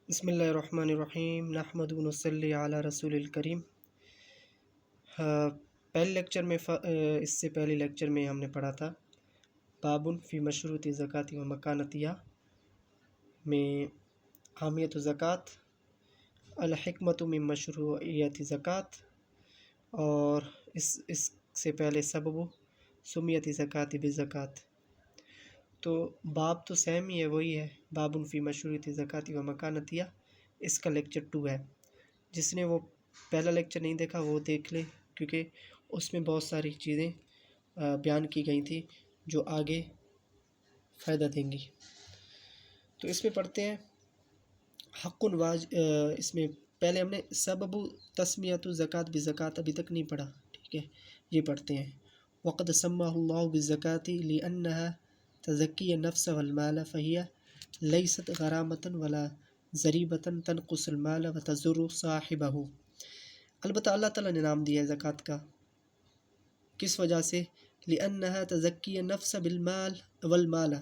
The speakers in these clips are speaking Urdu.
بسم اللہ الرحمن الرحیم نحمد و نصلی علی رسول الکریم۔ پہلے لیکچر میں اس سے پہلے لیکچر میں ہم نے پڑھا تھا بابن فی مشروط زکوٰۃ و مکانتیہ میں اہمیت و زکوٰۃ، الحکمت من مشروعیت زکوٰۃ، اور اس سے پہلے سبب سمیت زکوٰۃ بالزکوٰۃ۔ تو باب تو سیم ہی ہے، وہی ہے بابن فی مشروط زکوٰۃ و مکانتیہ۔ اس کا لیکچر 2 ہے۔ جس نے وہ پہلا لیکچر نہیں دیکھا وہ دیکھ لے، کیونکہ اس میں بہت ساری چیزیں بیان کی گئی تھیں جو آگے فائدہ دیں گی۔ تو اس میں پڑھتے ہیں حق اس میں پہلے ہم نے سبب تسمیۃ الزکوٰۃ بالزکوٰۃ ابھی تک نہیں پڑھا، ٹھیک ہے، یہ پڑھتے ہیں۔ وقد سماہ اللہ بالزکوٰۃ لأنها تزکی النفس والمال فهي لیست غرامۃ ولا ضریبۃ تنقص المال وتضر صاحبہ۔ البتہ اللہ تعالیٰ نے نام دیا ہے زکوٰۃ کا، کس وجہ سے؟ لأنها تزکی النفس بالمال والمال،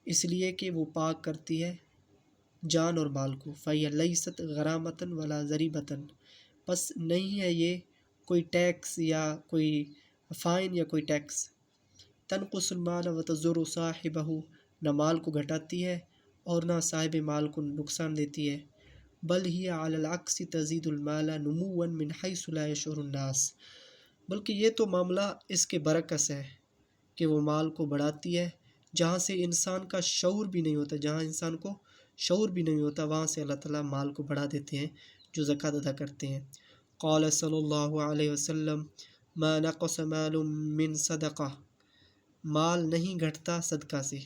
اس لیے کہ وہ پاک کرتی ہے جان اور مال کو۔ فهي لیست غرامۃ ولا ضریبۃ، پس نہیں ہے یہ کوئی ٹیکس یا کوئی فائن یا کوئی ٹیکس۔ تنقص المال وتضر صاحبہ، نہ مال کو گھٹاتی ہے اور نہ صاحب مال کو نقصان دیتی ہے۔ بل ہی علی العکس تزید المال نموا من حیث لا یشعر الناس، بلکہ یہ تو معاملہ اس کے برعکس ہے کہ وہ مال کو بڑھاتی ہے جہاں سے انسان کا شعور بھی نہیں ہوتا، جہاں انسان کو شعور بھی نہیں ہوتا وہاں سے اللہ تعالیٰ مال کو بڑھا دیتے ہیں جو زکوٰۃ ادا کرتے ہیں۔ قال صلی اللہ علیہ وسلم ما نقص مال من صدقہ، مال نہیں گھٹتا صدقہ سے،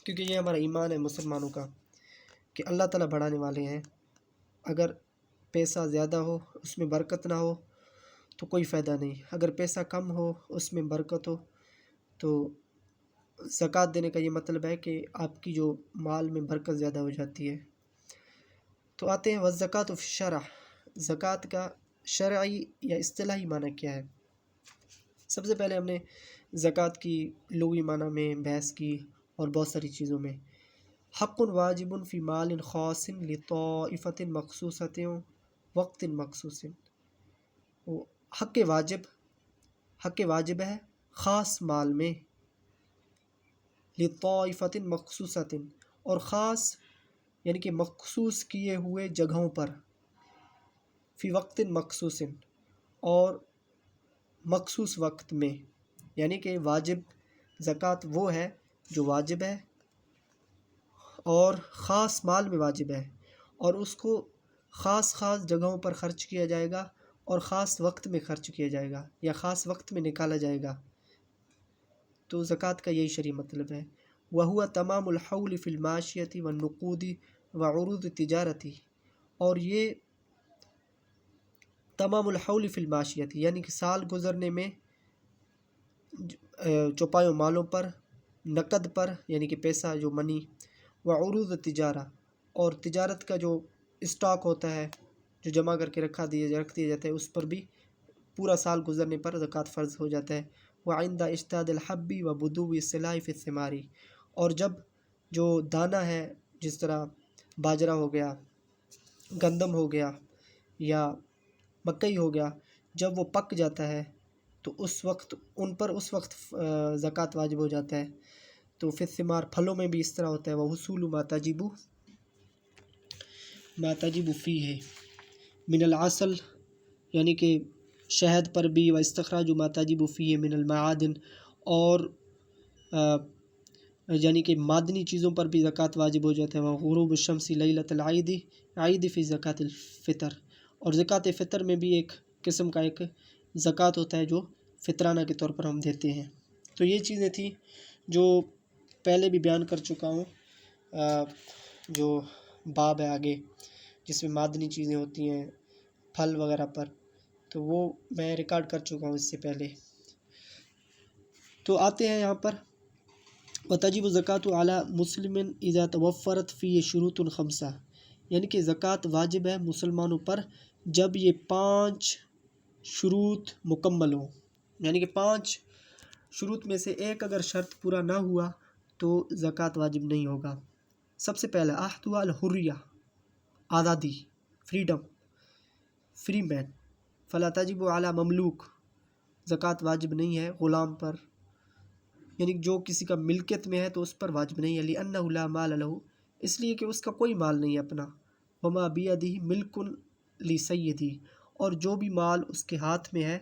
کیونکہ یہ ہمارا ایمان ہے مسلمانوں کا کہ اللہ تعالیٰ بڑھانے والے ہیں۔ اگر پیسہ زیادہ ہو اس میں برکت نہ ہو تو کوئی فائدہ نہیں، اگر پیسہ کم ہو اس میں برکت ہو تو زکوٰۃ دینے کا یہ مطلب ہے کہ آپ کی جو مال میں برکت زیادہ ہو جاتی ہے۔ تو آتے ہیں والزکوٰۃ فی الشرع، زکوٰۃ کا شرعی یا اصطلاحی معنی کیا ہے؟ سب سے پہلے ہم نے زکوٰۃ کی لغوی معنی میں بحث کی اور بہت ساری چیزوں میں۔ حق واجب فی مال خاص لطائفۃ مخصوصۃ وقت مخصوص، وہ حق واجب ہے خاص مال میں، لطائفۃ مخصوصۃ، اور خاص یعنی کہ مخصوص کیے ہوئے جگہوں پر، فی وقت مخصوص، اور مخصوص وقت میں، یعنی کہ واجب زکوٰۃ وہ ہے جو واجب ہے اور خاص مال میں واجب ہے، اور اس کو خاص جگہوں پر خرچ کیا جائے گا اور خاص وقت میں خرچ کیا جائے گا یا خاص وقت میں نکالا جائے گا۔ تو زکوٰۃ کا یہی شرعی مطلب ہے۔ وہو تمام الحول فی الماشیۃ والنقود وعروض التجارت، اور یہ تمام الحول فی الماشیۃ یعنی کہ سال گزرنے میں چوپایوں مالوں پر، نقد پر یعنی کہ پیسہ جو منی، وعروض التجارہ، اور تجارت کا جو اسٹاک ہوتا ہے جو جمع کر کے رکھ دیا جاتا ہے، اس پر بھی پورا سال گزرنے پر زکوٰۃ فرض ہو جاتا ہے۔ وعند اشتاد الحب وبدو الصلاح فی الثمار، اور جب جو دانہ ہے جس طرح باجرہ ہو گیا، گندم ہو گیا یا مکئی ہو گیا، جب وہ پک جاتا ہے تو اس وقت ان پر زکوٰۃ واجب ہو جاتا ہے۔ تو فی الثمار، پھلوں میں بھی اس طرح ہوتا ہے۔ وحصول ما تجب فیہ من العسل، یعنی کہ شہد پر بھی، واستخراج ما تجب فیہ من المعادن، اور یعنی کہ معدنی چیزوں پر بھی زکوٰۃ واجب ہو جاتا ہے۔ وغروب الشمس لیلۃ العید فی زکوٰۃ الفطر، اور زکوٰۃ فطر میں بھی ایک قسم کا ایک زکوٰۃ ہوتا ہے جو فطرانہ کے طور پر ہم دیتے ہیں۔ تو یہ چیزیں تھیں جو پہلے بھی بیان کر چکا ہوں، جو باب ہے آگے جس میں معدنی چیزیں ہوتی ہیں پھل وغیرہ پر، تو وہ میں ریکارڈ کر چکا ہوں اس سے پہلے۔ تو آتے ہیں یہاں پر وتجب الزکوٰۃ علی مسلم اذا توفرت فیہ شروط خمسہ، یعنی کہ زکوٰۃ واجب ہے مسلمانوں پر جب یہ 5 شروط مکمل ہوں، یعنی کہ 5 شروط میں سے ایک اگر شرط پورا نہ ہوا تو زکوٰۃ واجب نہیں ہوگا۔ سب سے پہلا احدها الحریہ، آزادی، فریڈم، فری مین، فلا تجب علی مملوک، زکوٰۃ واجب نہیں ہے غلام پر، یعنی جو کسی کا ملکیت میں ہے تو اس پر واجب نہیں ہے، لأنہ لا مال له، اس لیے کہ اس کا کوئی مال نہیں ہے اپنا، وما بیدہ ملک لسیدہ، اور جو بھی مال اس کے ہاتھ میں ہے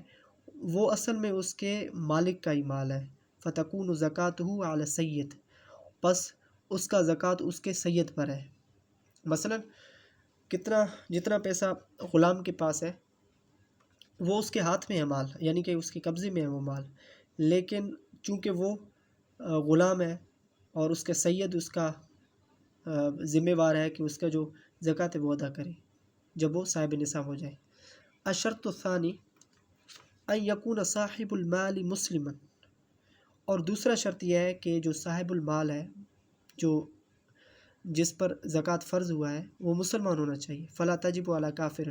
وہ اصل میں اس کے مالک کا ہی مال ہے، فتکون زکاتہ علی السید، پس اس کا زکوٰۃ اس کے سید پر ہے۔ مثلا جتنا پیسہ غلام کے پاس ہے وہ اس کے ہاتھ میں ہے مال، یعنی کہ اس کے قبضے میں ہے وہ مال، لیکن چونکہ وہ غلام ہے اور اس کے سید اس کا ذمہ وار ہے کہ اس کا جو زکوٰۃ ہے وہ ادا کرے جب وہ صاحب نصاب ہو جائے۔ الشرط الثانی ان یکون صاحب المال مسلما، اور دوسرا شرط یہ ہے کہ جو صاحب المال ہے، جس پر زکوٰۃ فرض ہوا ہے، وہ مسلمان ہونا چاہیے، فلا تجب علی کافر،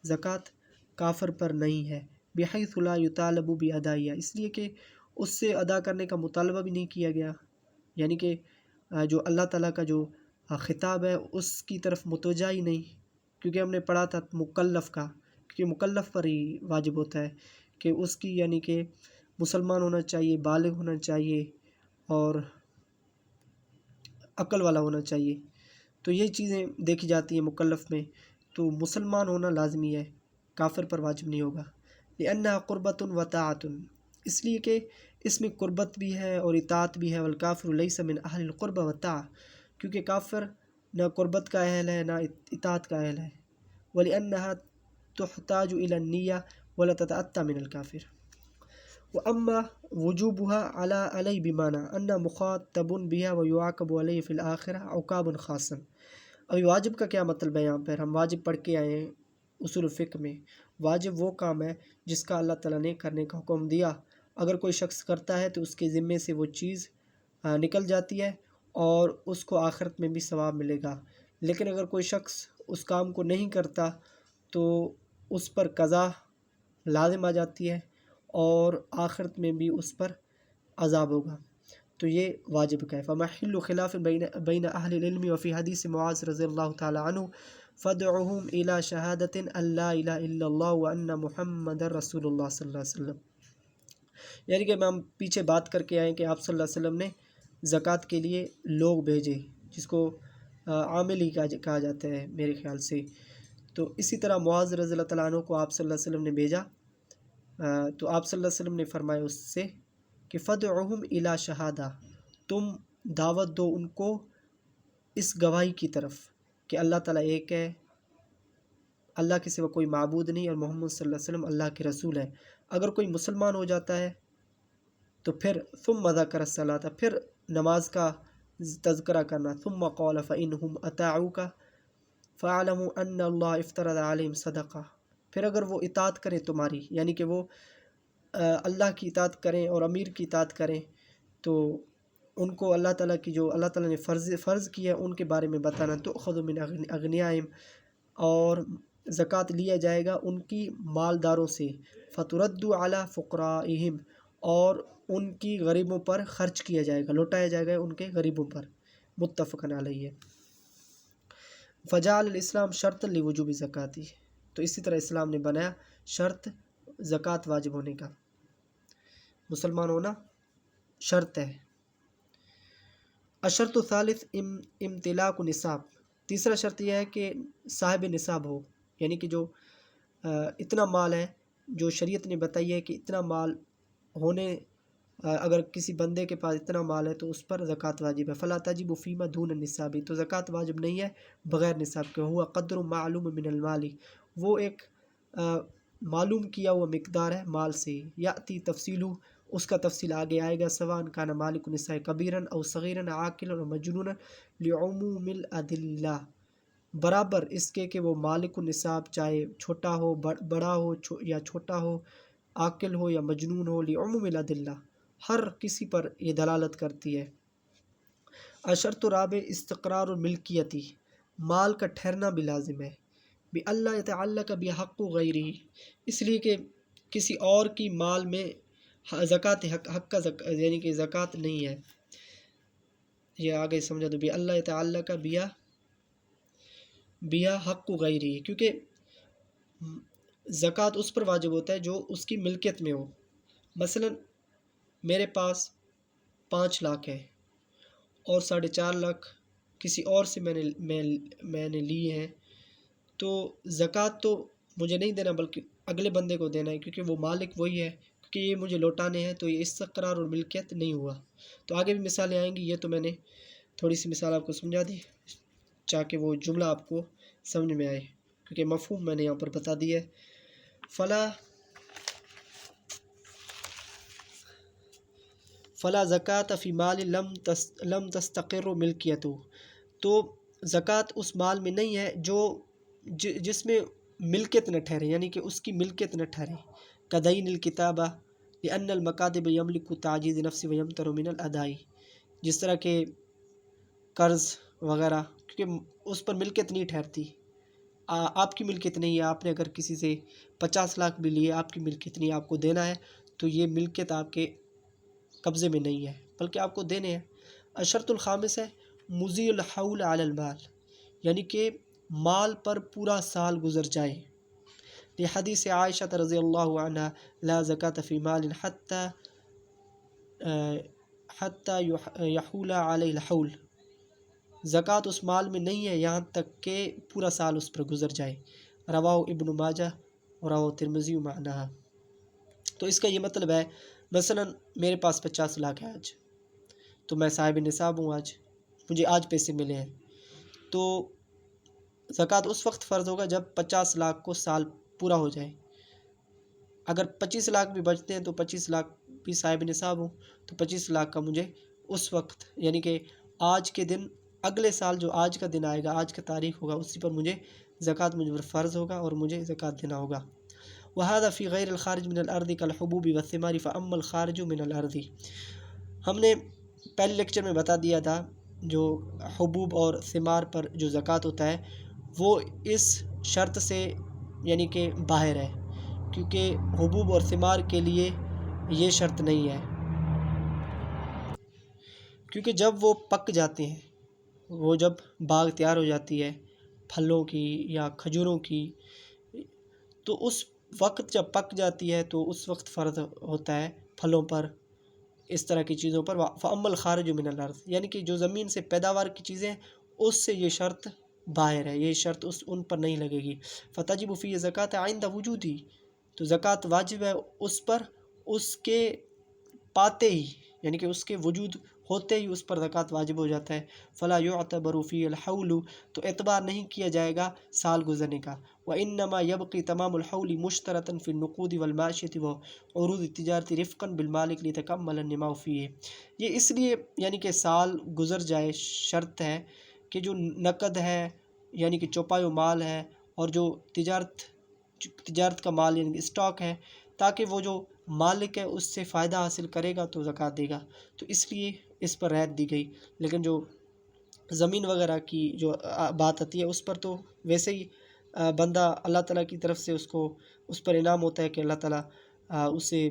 زکوٰۃ کافر پر نہیں ہے، بحیث لا یطالب بادائیہ، اس لیے کہ اس سے ادا کرنے کا مطالبہ بھی نہیں کیا گیا، یعنی کہ جو اللہ تعالیٰ کا جو خطاب ہے اس کی طرف متوجہ ہی نہیں، کیونکہ ہم نے پڑھا تھا مکلف کا، کیونکہ مکلف پر ہی واجب ہوتا ہے کہ اس کی یعنی کہ مسلمان ہونا چاہیے، بالغ ہونا چاہیے اور عقل والا ہونا چاہیے، تو یہ چیزیں دیکھی جاتی ہیں مکلف میں، تو مسلمان ہونا لازمی ہے، کافر پر واجب نہیں ہوگا، لأنها قربۃ و طاعۃ، اس لیے کہ اس میں قربت بھی ہے اور اطاعت بھی ہے، والکافر لیس من اہل القرب والطاعہ، کیونکہ کافر نہ قربت کا اہل ہے نہ اطاعت کا اہل ہے، ولأنها تحتاج إلى النیہ ولا تتأتى من الکافر، واما وجوبها علی بمعنى ان مخاطب بها ويعاقب علیہ فی الآخرہ عقابا خاصا۔ ابھی واجب کا کیا مطلب ہے؟ یہاں پر ہم واجب پڑھ کے آئے ہیں اصول فقہ میں، واجب وہ کام ہے جس کا اللہ تعالیٰ نے کرنے کا حکم دیا، اگر کوئی شخص کرتا ہے تو اس کے ذمے سے وہ چیز نکل جاتی ہے اور اس کو آخرت میں بھی ثواب ملے گا، لیکن اگر کوئی شخص اس کام کو نہیں کرتا تو اس پر قضا لازم آ جاتی ہے اور آخرت میں بھی اس پر عذاب ہوگا، تو یہ واجب کا ہے۔ فمحل خلاف بین اہل العلم وفی حدیث معاذ رضی اللہ تعالی عنہ فادعوہم الی شہادۃ ان لا الہ الا اللہ وان محمد رسول اللہ صلی اللہ علیہ وسلم، یعنی کہ ہم پیچھے بات کر کے آئے کہ آپ صلی اللہ علیہ وسلم نے زکوٰۃ کے لیے لوگ بھیجے، جس کو عامل ہی کہا جاتا ہے میرے خیال سے، تو اسی طرح معاذ رضی اللہ تعالیٰ عنہ کو آپ صلی اللہ علیہ وسلم نے بھیجا، تو آپ صلی اللہ علیہ وسلم نے فرمایا اس سے کہ فدعوہم الی شہادہ، تم دعوت دو ان کو اس گواہی کی طرف کہ اللہ تعالیٰ ایک ہے، اللہ کے سوا کوئی معبود نہیں، اور محمد صلی اللہ علیہ وسلم اللہ کے رسول ہے۔ اگر کوئی مسلمان ہو جاتا ہے تو پھر ثم ذکر الصلاۃ، پھر نماز کا تذکرہ کرنا، ثم قال فإنہم اطاعوک فاعلموا ان اللہ افترض علیہم صدقہ، پھر اگر وہ اطاعت کریں تمہاری، یعنی کہ وہ اللہ کی اطاعت کریں اور امیر کی اطاعت کریں، تو ان کو اللہ تعالیٰ کی جو اللہ تعالیٰ نے فرض کیا ہے ان کے بارے میں بتانا، تؤخذ من اغنیائہم، اور زکوٰۃ لیا جائے گا ان کی مالداروں سے، فترد علی فقرائہم، اور ان کی غریبوں پر خرچ کیا جائے گا، لوٹایا جائے گا ان کے غریبوں پر، متفق علیہ۔ فجعل الاسلام شرط لوجوب زکوٰۃ، تو اسی طرح اسلام نے بنایا شرط زکوٰۃ واجب ہونے کا، مسلمان ہونا شرط ہے۔ الشرط الثالث امتلاک نصاب، تیسرا شرط یہ ہے کہ صاحب نصاب ہو، یعنی کہ جو اتنا مال ہے جو شریعت نے بتائی ہے کہ اتنا مال ہونے، اگر کسی بندے کے پاس اتنا مال ہے تو اس پر زکوٰۃ واجب ہے، فلا تجب فیما دون النصاب، تو زکوٰۃ واجب نہیں ہے بغیر نصاب کے، ہوا قدر معلوم من المال، وہ ایک معلوم کیا ہوا مقدار ہے مال سے، یاتی تفصیل، اس کا تفصیل آگے آئے گا، سواء کان مالک النساء کبیرا او صغیرا عاقلا و مجنونا لعموم الادلہ، برابر اس کے کہ وہ مالک النصاب چاہے چھوٹا ہو، بڑا ہو یا چھوٹا ہو، عاقل ہو یا مجنون ہو، لعموم الادلہ، ہر کسی پر یہ دلالت کرتی ہے۔ الشرط الرابع استقرار الملکیتی، مال کا ٹھہرنا بھی لازم ہے، بِأَلَّا يَتَعَلَّقَ بِحَقُّ غَيْرِهِ، اس لیے کہ کسی اور کی مال میں زکوٰۃ حق کا یعنی کہ زکوٰۃ نہیں ہے، یہ آگے سمجھا دو، بھی اللہ تعالیٰ کا بیا حق غیری، کیونکہ زکوٰۃ اس پر واجب ہوتا ہے جو اس کی ملکیت میں ہو۔ مثلا میرے پاس 5 لاکھ ہے اور 4.5 لاکھ کسی اور سے میں نے لیے ہیں، تو زکوٰۃ تو مجھے نہیں دینا بلکہ اگلے بندے کو دینا ہے، کیونکہ وہ مالک وہی ہے، کیونکہ یہ مجھے لوٹانے ہیں، تو یہ استقرار اور ملکیت نہیں ہوا۔ تو آگے بھی مثالیں آئیں گی، یہ تو میں نے تھوڑی سی مثال آپ کو سمجھا دی تاکہ وہ جملہ آپ کو سمجھ میں آئے، کیونکہ مفہوم میں نے یہاں پر بتا دی ہے۔ فلا زکوٰۃ فی مال لم تستقر ملکیتہ، تو زکوٰۃ اس مال میں نہیں ہے جو جس میں ملکیت نہ ٹھہرے، یعنی کہ اس کی ملکیت نہ ٹھہرے۔ کدین الکتابہ لأن المکاتب یملک تعجیز نفس ویمتر من الاداء، جس طرح کہ قرض وغیرہ، کیونکہ اس پر ملکیت نہیں ٹھہرتی، آپ کی ملکیت نہیں ہے۔ آپ نے اگر کسی سے 50 لاکھ بھی لیے، آپ کی ملکیت نہیں، آپ کو دینا ہے، تو یہ ملکیت آپ کے قبضے میں نہیں ہے بلکہ آپ کو دینے ہیں۔ الشرط الخامس ہے مضی الحول علی المال، یعنی کہ مال پر پورا سال گزر جائے۔ لحدیث عائشہ رضی اللہ عنہ لا زکاة فی مال حتی یحول علیہ الحول، زکوٰۃ اس مال میں نہیں ہے یہاں تک کہ پورا سال اس پر گزر جائے۔ رواہ ابن ماجہ اور رواہ ترمذی معناها۔ تو اس کا یہ مطلب ہے، مثلا میرے پاس 50 لاکھ ہے آج، تو میں صاحب نصاب ہوں، آج مجھے پیسے ملے ہیں، تو زکوٰۃ اس وقت فرض ہوگا جب 50 لاکھ کو سال پورا ہو جائے۔ اگر 25 لاکھ بھی بچتے ہیں تو 25 لاکھ بھی صاحب نصاب ہوں، تو 25 لاکھ کا مجھے اس وقت، یعنی کہ آج کے دن، اگلے سال جو آج کا دن آئے گا، آج کا تاریخ ہوگا، اسی پر مجھے زکوٰۃ مجھ پر فرض ہوگا اور مجھے زکوٰۃ دینا ہوگا۔ وَهَذَا فِي غَيْرِ الْخَارِجِ مِنَ الْأَرْضِ كَالْحُبُوبِ وَالثِّمَارِ فَأَمَّا الْخَارِجُ مِنَ الْأَرْضِ، ہم نے پہلے لیکچر میں بتا دیا تھا جو حبوب اور ثمار پر جو زکوٰۃ ہوتا ہے وہ اس شرط سے یعنی کہ باہر ہے، کیونکہ حبوب اور ثمار کے لیے یہ شرط نہیں ہے، کیونکہ جب وہ پک جاتے ہیں، وہ جب باغ تیار ہو جاتی ہے پھلوں کی یا کھجوروں کی، تو اس وقت جب پک جاتی ہے تو اس وقت فرض ہوتا ہے پھلوں پر، اس طرح کی چیزوں پر۔ فَأَمَّا الْخَارِجُ مِنَ الْأَرْضِ، یعنی کہ جو زمین سے پیداوار کی چیزیں ہیں اس سے یہ شرط باہر ہے، یہ شرط ان پر نہیں لگے گی۔ فَتَجِبُ فِيهِ الزَّكَاةُ عِنْدَ وُجُودِهِ، تو زکوٰۃ واجب ہے اس پر اس کے پاتے ہی، یعنی کہ اس کے وجود ہوتے ہی اس پر زکوٰۃ واجب ہو جاتا ہے۔ فلا يعتبر فی الحول، تو اعتبار نہیں کیا جائے گا سال گزرنے کا۔ وانما يبقي تمام الحول مشترطا في النقود والمعیشة وعروض التجارة رفقا بالمالک ليتكمل النماء فيه، یہ اس لیے یعنی کہ سال گزر جائے شرط ہے کہ جو نقد ہے یعنی کہ چوپایو مال ہے اور جو تجارت کا مال یعنی اسٹاک ہے، تاکہ وہ جو مالک ہے اس سے فائدہ حاصل کرے گا تو زکوٰۃ دے گا، تو اس لیے اس پر رعایت دی گئی۔ لیکن جو زمین وغیرہ کی جو بات آتی ہے اس پر تو ویسے ہی بندہ اللہ تعالیٰ کی طرف سے اس پر انعام ہوتا ہے کہ اللہ تعالیٰ اسے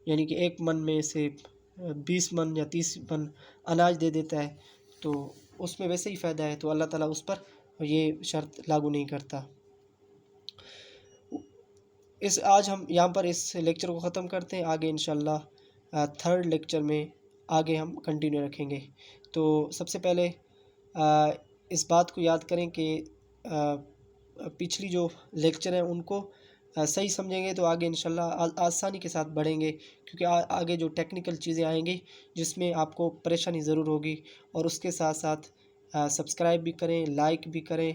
یعنی کہ 1 من میں سے 20 من یا 30 من اناج دے دیتا ہے، تو اس میں ویسے ہی فائدہ ہے، تو اللہ تعالیٰ اس پر یہ شرط لاگو نہیں کرتا۔ آج ہم یہاں پر اس لیکچر کو ختم کرتے ہیں، آگے انشاءاللہ 3rd لیکچر میں آگے ہم کنٹینیو رکھیں گے۔ تو سب سے پہلے اس بات کو یاد کریں کہ پچھلی جو لیکچر ہیں ان کو صحیح سمجھیں گے تو آگے انشاءاللہ آسانی کے ساتھ بڑھیں گے، کیونکہ آگے جو ٹیکنیکل چیزیں آئیں گی جس میں آپ کو پریشانی ضرور ہوگی، اور اس کے ساتھ ساتھ سبسکرائب بھی کریں، لائک بھی کریں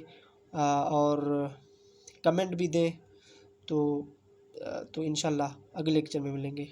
اور کمنٹ بھی دیں، تو انشاءاللہ اگلے لیکچر میں ملیں گے۔